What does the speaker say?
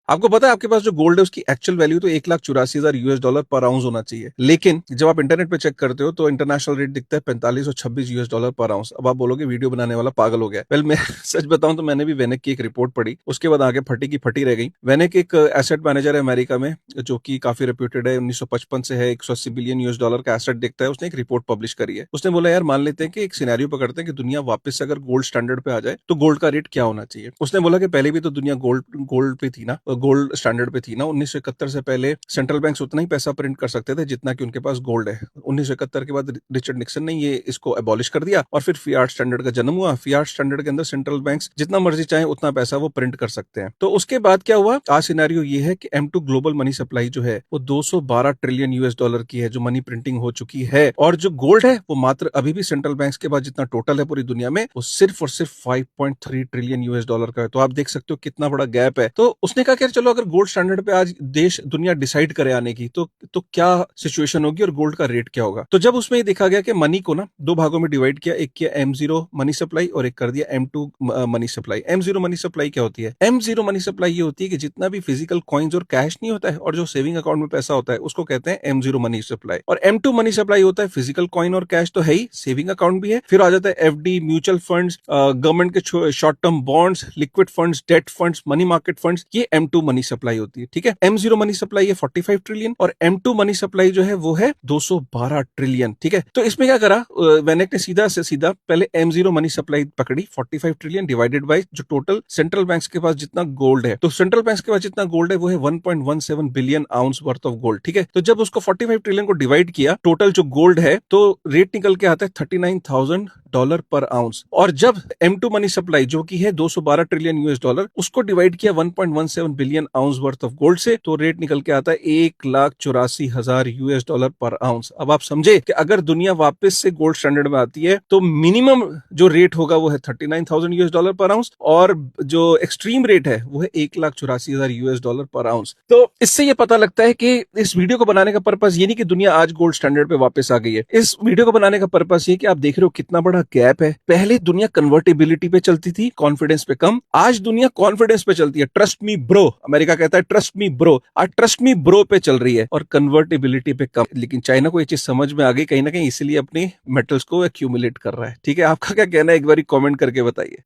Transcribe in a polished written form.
आपको पता है आपके पास जो गोल्ड है उसकी एक्चुअल वैल्यू तो 1,84,000 US डॉलर पर आउंस होना चाहिए, लेकिन जब आप इंटरनेट पे चेक करते हो तो इंटरनेशनल रेट दिखता है 4526 US डॉलर पर आउंस। अब आप बोलोगे वीडियो बनाने वाला पागल हो गया। वेल मैं सच बताऊं तो मैंने भी वेनेक की एक रिपोर्ट पढ़ी, उसके बाद आगे फटी की फटी रह गई। वेनेक एक एसेट मैनेजर है अमेरिका में जो कि काफी रेप्यूटेड है, 1955 से है, 180 बिलियन US डॉलर का एसेट देखता है। उसने एक रिपोर्ट पब्लिश करी है। उसने बोला यार मान लेते हैं कि एक सिनेरियो पकड़ते हैं कि दुनिया वापस से अगर गोल्ड स्टैंडर्ड पे आ जाए तो गोल्ड का रेट क्या होना चाहिए। उसने बोला कि पहले भी तो दुनिया गोल्ड गोल्ड पे थी ना, गोल्ड स्टैंडर्ड पे थी ना। 1971 से पहले सेंट्रल बैंक्स उतना ही पैसा प्रिंट कर सकते थे जितना कि उनके पास गोल्ड है। 1971 के बाद रिचर्ड निक्सन ने ये इसको एबॉलिश कर दिया और फिर फियाट स्टैंडर्ड का जन्म हुआ। फियाट स्टैंडर्ड के अंदर सेंट्रल बैंक्स जितना मर्जी चाहे उतना पैसा वो प्रिंट कर सकते हैं। तो उसके बाद क्या हुआ, आज सिनेरियो ये है कि M2 ग्लोबल मनी सप्लाई जो है वो 212 ट्रिलियन US डॉलर की है, जो मनी प्रिंटिंग हो चुकी है। और जो गोल्ड है वो मात्र अभी भी सेंट्रल बैंक्स के बाद जितना टोटल है पूरी दुनिया में वो सिर्फ और सिर्फ 5.3 ट्रिलियन US डॉलर का है। तो आप देख सकते हो कितना बड़ा गैप है। तो उसने कहा कि चलो अगर गोल्ड स्टैंडर्ड पे आज देश दुनिया डिसाइड करे आने की तो क्या सिचुएशन होगी और गोल्ड का रेट क्या होगा। तो जब उसमें ये देखा गया कि मनी को ना दो भागों में डिवाइड किया, एक किया M0 मनी सप्लाई और एक कर दिया M2 money supply. M0 money supply क्या होती है? M0 मनी सप्लाई ये होती है कि जितना भी फिजिकल कॉइन्स और कैश नहीं होता है और जो सेविंग अकाउंट में पैसा होता है उसको कहते हैं M0 मनी सप्लाई। और M2 मनी सप्लाई होता है फिजिकल कॉइन और कैश तो है ही, सेविंग अकाउंट भी है, फिर आ जाता है FD, म्यूचुअल फंड्स, गवर्नमेंट के short term bonds, liquid funds, date funds, money market funds, ये M2 मनी सप्लाई होती है। ठीक है, M0 मनी सप्लाई है 45 ट्रिलियन और M2 मनी सप्लाई जो है वो है 212 ट्रिलियन। ठीक है, तो इसमें क्या करा वेनेक ने सीधा से सीधा पहले M0 मनी सप्लाई पकड़ी 45 ट्रिलियन डिवाइडेड बाय जो टोटल सेंट्रल बैंक्स के पास जितना गोल्ड है। तो सेंट्रल बैंक्स के पास जितना गोल्ड है वो है 1.17 billion ounce worth of gold. ठीक है, तो जब उसको 45 ट्रिलियन को डिवाइड किया टोटल जो गोल्ड है तो रेट निकल के आता है $39,000 पर आउंस। और जब M2 मनी सप्लाई जो की है 212 ट्रिलियन US डॉलर उसको डिवाइड किया 1.17 billion ounce worth of gold से तो रेट निकल के आता है 1,84,000 US डॉलर पर आउंस। अब आप समझे कि अगर दुनिया वापस से गोल्ड स्टैंडर्ड में आती है तो मिनिमम जो रेट होगा वो है 39,000 US डॉलर पर आउंस और जो एक्सट्रीम रेट है वो है 1,84,000 US डॉलर पर आउंस। तो इससे ये पता लगता है कि इस वीडियो को बनाने का पर्पस ये नहीं कि दुनिया आज गोल्ड स्टैंडर्ड पे वापस आ गई है। इस वीडियो को बनाने का पर्पस ये कि आप देख रहे हो कितना बड़ा गैप है। पहले दुनिया कन्वर्टेबिलिटी पे चलती थी, कॉन्फिडेंस पे कम। आज दुनिया कॉन्फिडेंस पे चलती है, ट्रस्ट मी ब्रो, अमेरिका कहता है ट्रस्ट मी ब्रो, आज ट्रस्ट मी ब्रो पे चल रही है और कन्वर्टेबिलिटी पे कम। लेकिन चाइना को ये चीज समझ में आ गई कहीं ना कहीं, इसलिए अपने मेटल्स को एक्यूमुलेट कर रहा है। ठीक है, आपका क्या कहना है एक बार कमेंट करके बताइए।